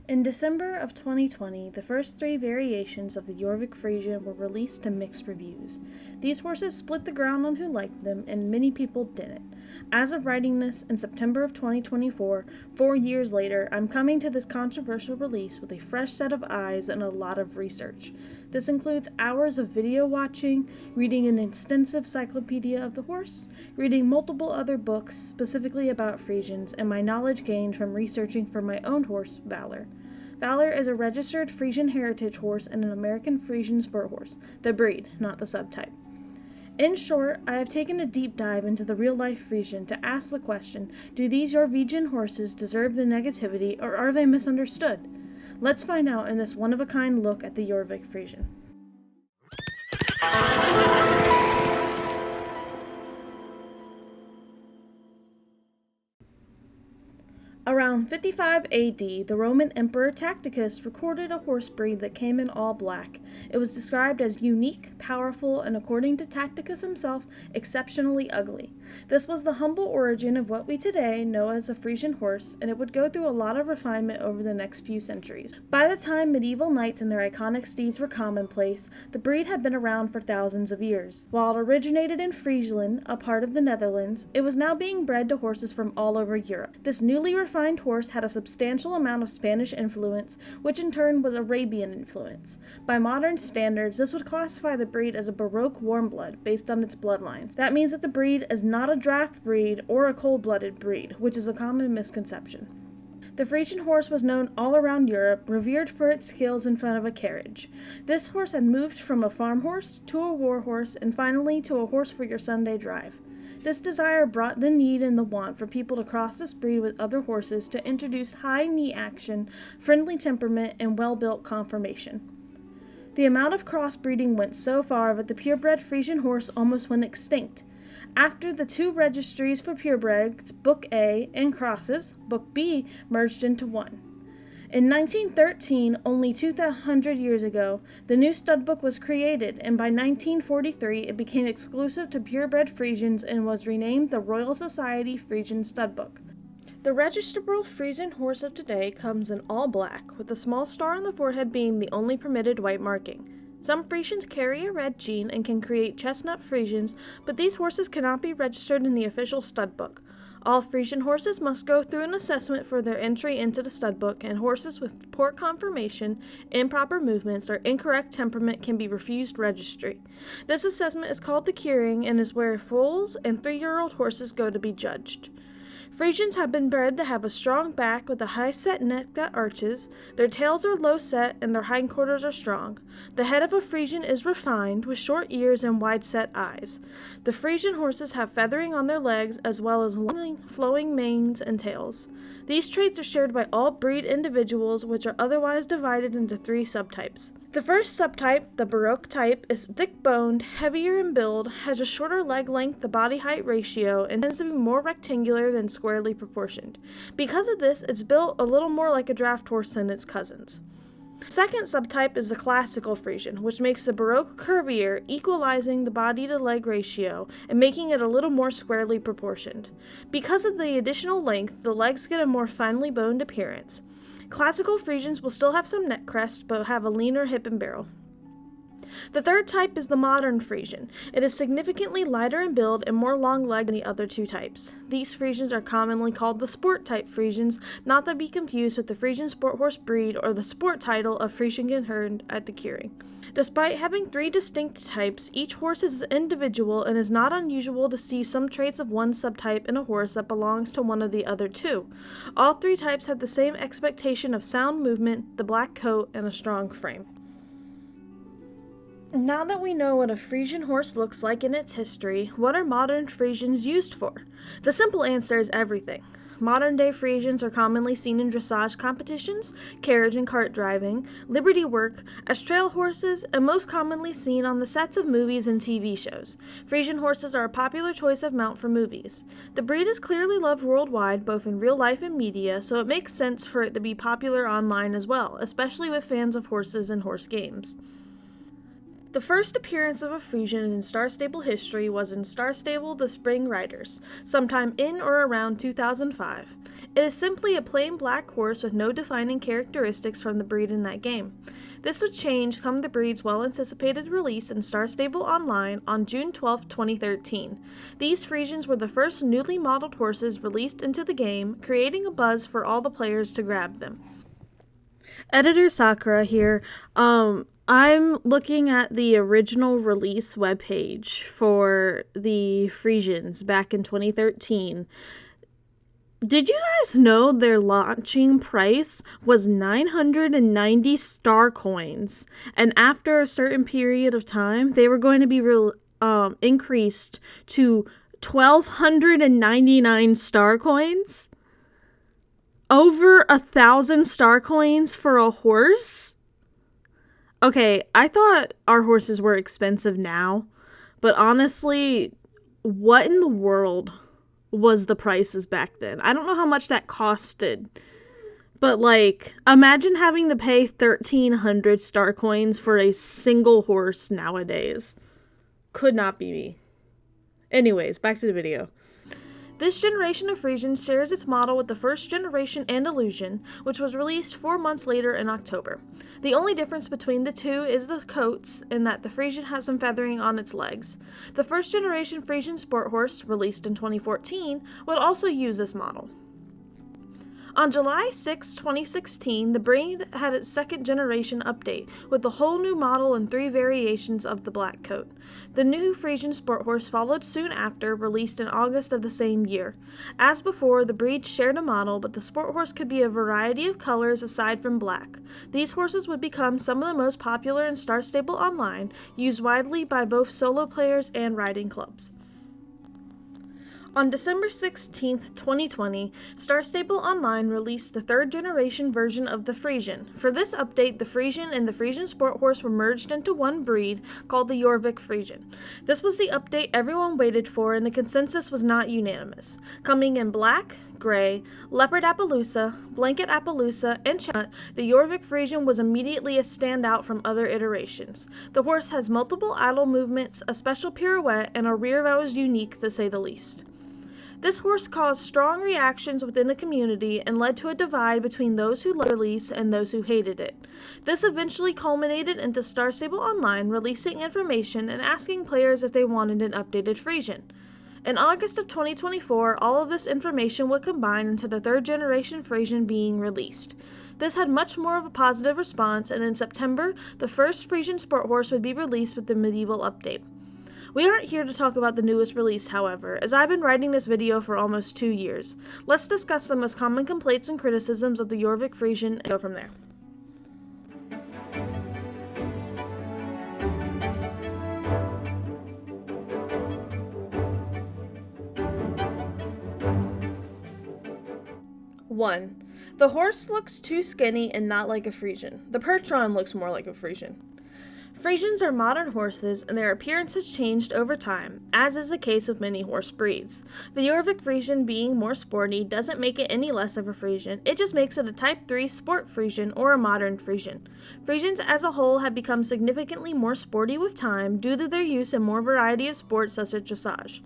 In December of 2020, the first 3 variations of the Jorvik Friesian were released to mixed reviews. These horses split the ground on who liked them, and many people didn't. As of writing this, in September of 2024, 4 years later, I'm coming to this controversial release with a fresh set of eyes and a lot of research. This includes hours of video watching, reading an extensive encyclopedia of the horse, reading multiple other books specifically about Friesians, and my knowledge gained from researching for my own horse, Valor. Valor is a registered Friesian heritage horse and an American Friesian sport horse, the breed, not the subtype. In short, I have taken a deep dive into the real-life Friesian to ask the question, do these Jorvigian horses deserve the negativity or are they misunderstood? Let's find out in this one-of-a-kind look at the Jorvik Friesian. Around 55 AD, the Roman Emperor Tacitus recorded a horse breed that came in all black. It was described as unique, powerful, and according to Tacitus himself, exceptionally ugly. This was the humble origin of what we today know as a Friesian horse, and it would go through a lot of refinement over the next few centuries. By the time medieval knights and their iconic steeds were commonplace, the breed had been around for thousands of years. While it originated in Friesland, a part of the Netherlands, it was now being bred to horses from all over Europe. This newly refined horse had a substantial amount of Spanish influence, which in turn was Arabian influence. By modern standards, this would classify the breed as a Baroque warm blood based on its bloodlines. That means that the breed is not a draft breed or a cold-blooded breed, which is a common misconception. The Friesian horse was known all around Europe, revered for its skills in front of a carriage. This horse had moved from a farm horse to a war horse and finally to a horse for your Sunday drive. This desire brought the need and the want for people to cross this breed with other horses to introduce high knee action, friendly temperament, and well-built conformation. The amount of crossbreeding went so far that the purebred Friesian horse almost went extinct. After the 2 registries for purebreds, Book A, and crosses, Book B, merged into one. In 1913, only 200 years ago, the new stud book was created, and by 1943 it became exclusive to purebred Friesians and was renamed the Royal Society Friesian Stud Book. The registrable Friesian horse of today comes in all black, with a small star on the forehead being the only permitted white marking. Some Friesians carry a red gene and can create chestnut Friesians, but these horses cannot be registered in the official stud book. All Friesian horses must go through an assessment for their entry into the stud book, and horses with poor conformation, improper movements, or incorrect temperament can be refused registry. This assessment is called the curing and is where foals and 3-year-old horses go to be judged. Friesians have been bred to have a strong back with a high-set neck that arches, their tails are low-set, and their hindquarters are strong. The head of a Friesian is refined, with short ears and wide-set eyes. The Friesian horses have feathering on their legs, as well as long, flowing manes and tails. These traits are shared by all breed individuals, which are otherwise divided into 3 subtypes. The first subtype, the Baroque type, is thick-boned, heavier in build, has a shorter leg length to body height ratio, and tends to be more rectangular than squarely proportioned. Because of this, it's built a little more like a draft horse than its cousins. The second subtype is the classical Friesian, which makes the Baroque curvier, equalizing the body-to-leg ratio and making it a little more squarely proportioned. Because of the additional length, the legs get a more finely boned appearance. Classical Friesians will still have some neck crest, but have a leaner hip and barrel. The third type is the modern Friesian. It is significantly lighter in build and more long-legged than the other 2 types. These Friesians are commonly called the sport-type Friesians, not to be confused with the Friesian sport horse breed or the sport title of Friesian heard at the curing. Despite having 3 distinct types, each horse is individual and is not unusual to see some traits of one subtype in a horse that belongs to one of the other 2. All 3 types have the same expectation of sound movement, the black coat, and a strong frame. Now that we know what a Friesian horse looks like in its history, what are modern Friesians used for? The simple answer is everything. Modern-day Friesians are commonly seen in dressage competitions, carriage and cart driving, liberty work, as trail horses, and most commonly seen on the sets of movies and TV shows. Friesian horses are a popular choice of mount for movies. The breed is clearly loved worldwide, both in real life and media, so it makes sense for it to be popular online as well, especially with fans of horses and horse games. The first appearance of a Friesian in Star Stable history was in Star Stable The Spring Riders, sometime in or around 2005. It is simply a plain black horse with no defining characteristics from the breed in that game. This would change come the breed's well-anticipated release in Star Stable Online on June 12, 2013. These Friesians were the first newly modeled horses released into the game, creating a buzz for all the players to grab them. Editor Sakura here. I'm looking at the original release webpage for the Friesians back in 2013. Did you guys know their launching price was 990 star coins? And after a certain period of time, they were going to be increased to 1,299 star coins? Over 1,000 star coins for a horse? Okay, I thought our horses were expensive now, but honestly, what in the world was the prices back then? I don't know how much that costed, but like, imagine having to pay 1,300 star coins for a single horse nowadays. Could not be me. Anyways, back to the video. This generation of Friesian shares its model with the first generation Andalusian, which was released 4 months later in October. The only difference between the two is the coats, in that the Friesian has some feathering on its legs. The first generation Friesian sport horse, released in 2014, would also use this model. On July 6, 2016, the breed had its second generation update, with a whole new model and 3 variations of the black coat. The new Friesian sport horse followed soon after, released in August of the same year. As before, the breed shared a model, but the sport horse could be a variety of colors aside from black. These horses would become some of the most popular in Star Stable Online, used widely by both solo players and riding clubs. On December 16, 2020, Star Stable Online released the 3rd generation version of the Friesian. For this update, the Friesian and the Friesian Sport Horse were merged into one breed called the Jorvik Friesian. This was the update everyone waited for, and the consensus was not unanimous. Coming in black, gray, leopard Appaloosa, blanket Appaloosa, and chestnut, the Jorvik Friesian was immediately a standout from other iterations. The horse has multiple idle movements, a special pirouette, and a rear that was unique, to say the least. This horse caused strong reactions within the community and led to a divide between those who loved the release and those who hated it. This eventually culminated into Star Stable Online releasing information and asking players if they wanted an updated Friesian. In August of 2024, all of this information would combine into the 3rd generation Friesian being released. This had much more of a positive response, and in September, the first Friesian sport horse would be released with the medieval update. We aren't here to talk about the newest release, however, as I've been writing this video for almost 2 years. Let's discuss the most common complaints and criticisms of the Jorvik Friesian and go from there. One, the horse looks too skinny and not like a Friesian. The Percheron looks more like a Friesian. Friesians are modern horses, and their appearance has changed over time, as is the case with many horse breeds. The Jorvik Friesian being more sporty doesn't make it any less of a Friesian, it just makes it a Type 3 sport Friesian or a modern Friesian. Friesians as a whole have become significantly more sporty with time due to their use in more variety of sports such as dressage.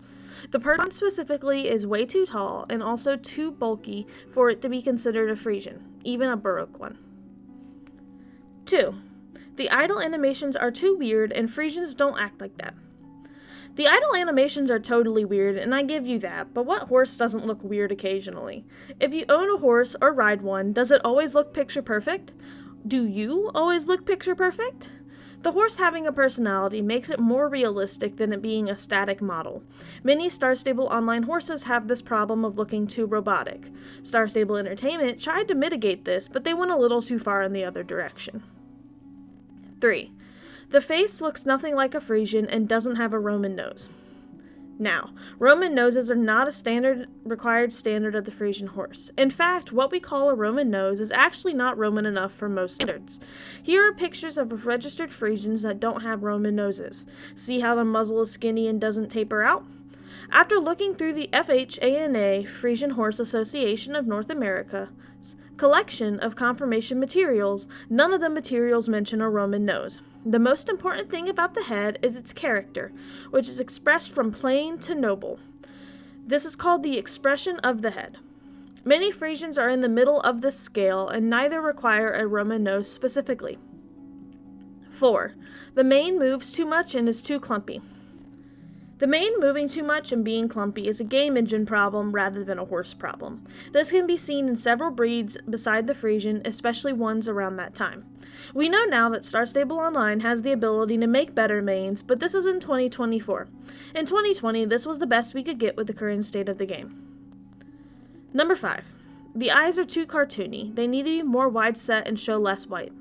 The Percheron specifically is way too tall and also too bulky for it to be considered a Friesian, even a Baroque one. 2. The idle animations are too weird, and Friesians don't act like that. The idle animations are totally weird, and I give you that, but what horse doesn't look weird occasionally? If you own a horse or ride one, does it always look picture perfect? Do you always look picture perfect? The horse having a personality makes it more realistic than it being a static model. Many Star Stable Online horses have this problem of looking too robotic. Star Stable Entertainment tried to mitigate this, but they went a little too far in the other direction. 3. The face looks nothing like a Friesian and doesn't have a Roman nose. Now, Roman noses are not a required standard of the Friesian horse. In fact, what we call a Roman nose is actually not Roman enough for most standards. Here are pictures of registered Friesians that don't have Roman noses. See how the muzzle is skinny and doesn't taper out? After looking through the FHANA, Friesian Horse Association of North America's collection of confirmation materials, none of the materials mention a Roman nose. The most important thing about the head is its character, which is expressed from plain to noble. This is called the expression of the head. Many Friesians are in the middle of this scale, and neither require a Roman nose specifically. 4. The mane moves too much and is too clumpy. The mane moving too much and being clumpy is a game engine problem rather than a horse problem. This can be seen in several breeds beside the Friesian, especially ones around that time. We know now that Star Stable Online has the ability to make better manes, but this is in 2024. In 2020, this was the best we could get with the current state of the game. Number 5. The eyes are too cartoony. They need to be more wide set and show less white.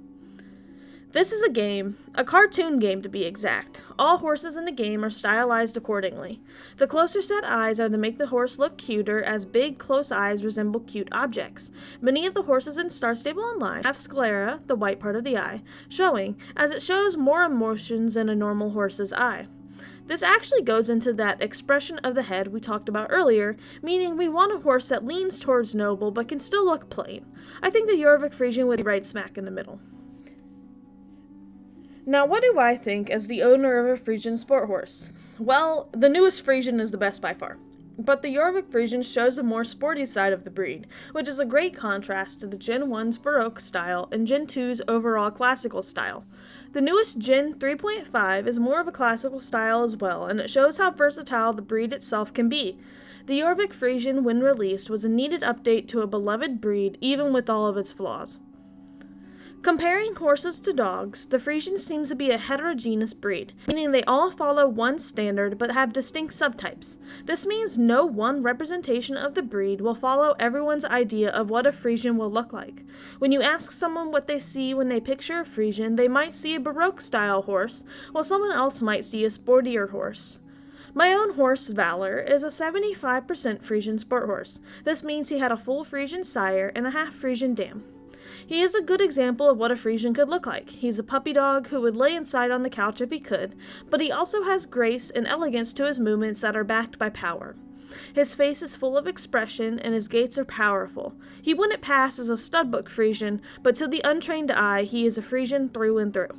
This is a cartoon game to be exact. All horses in the game are stylized accordingly. The closer set eyes are to make the horse look cuter, as big, close eyes resemble cute objects. Many of the horses in Star Stable Online have sclera, the white part of the eye, showing, as it shows more emotions than a normal horse's eye. This actually goes into that expression of the head we talked about earlier, meaning we want a horse that leans towards noble but can still look plain. I think the Jorvik Friesian would be right smack in the middle. Now, what do I think as the owner of a Friesian sport horse? Well, the newest Friesian is the best by far. But the Jorvik Friesian shows a more sporty side of the breed, which is a great contrast to the Gen 1's Baroque style and Gen 2's overall classical style. The newest Gen 3.5 is more of a classical style as well, and it shows how versatile the breed itself can be. The Jorvik Friesian, when released, was a needed update to a beloved breed, even with all of its flaws. Comparing horses to dogs, the Friesian seems to be a heterogeneous breed, meaning they all follow one standard but have distinct subtypes. This means no one representation of the breed will follow everyone's idea of what a Friesian will look like. When you ask someone what they see when they picture a Friesian, they might see a Baroque-style horse, while someone else might see a sportier horse. My own horse, Valor, is a 75% Friesian sport horse. This means he had a full Friesian sire and a half Friesian dam. He is a good example of what a Friesian could look like. He's a puppy dog who would lay inside on the couch if he could, but he also has grace and elegance to his movements that are backed by power. His face is full of expression and his gaits are powerful. He wouldn't pass as a studbook Friesian, but to the untrained eye, he is a Friesian through and through.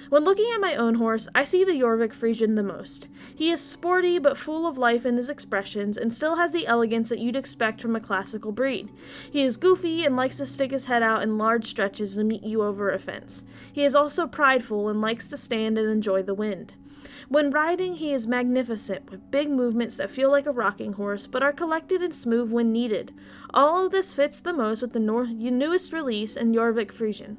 When looking at my own horse, I see the Jorvik Friesian the most. He is sporty but full of life in his expressions and still has the elegance that you'd expect from a classical breed. He is goofy and likes to stick his head out in large stretches to meet you over a fence. He is also prideful and likes to stand and enjoy the wind. When riding, he is magnificent, with big movements that feel like a rocking horse, but are collected and smooth when needed. All of this fits the most with the newest release in Jorvik Friesian.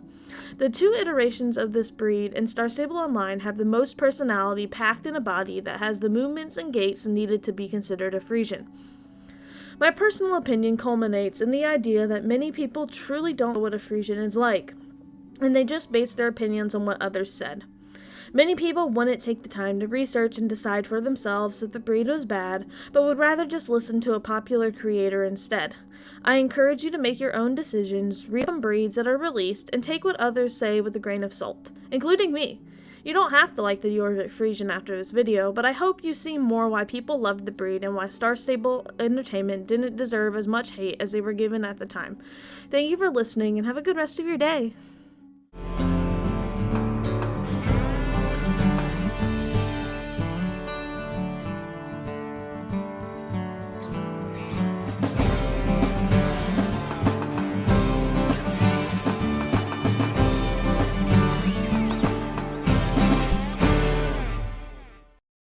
The two iterations of this breed in Star Stable Online have the most personality packed in a body that has the movements and gaits needed to be considered a Friesian. My personal opinion culminates in the idea that many people truly don't know what a Friesian is like, and they just base their opinions on what others said. Many people wouldn't take the time to research and decide for themselves if the breed was bad, but would rather just listen to a popular creator instead. I encourage you to make your own decisions, read some breeds that are released, and take what others say with a grain of salt, including me. You don't have to like the Jorvik Friesian after this video, but I hope you see more why people loved the breed and why Star Stable Entertainment didn't deserve as much hate as they were given at the time. Thank you for listening and have a good rest of your day.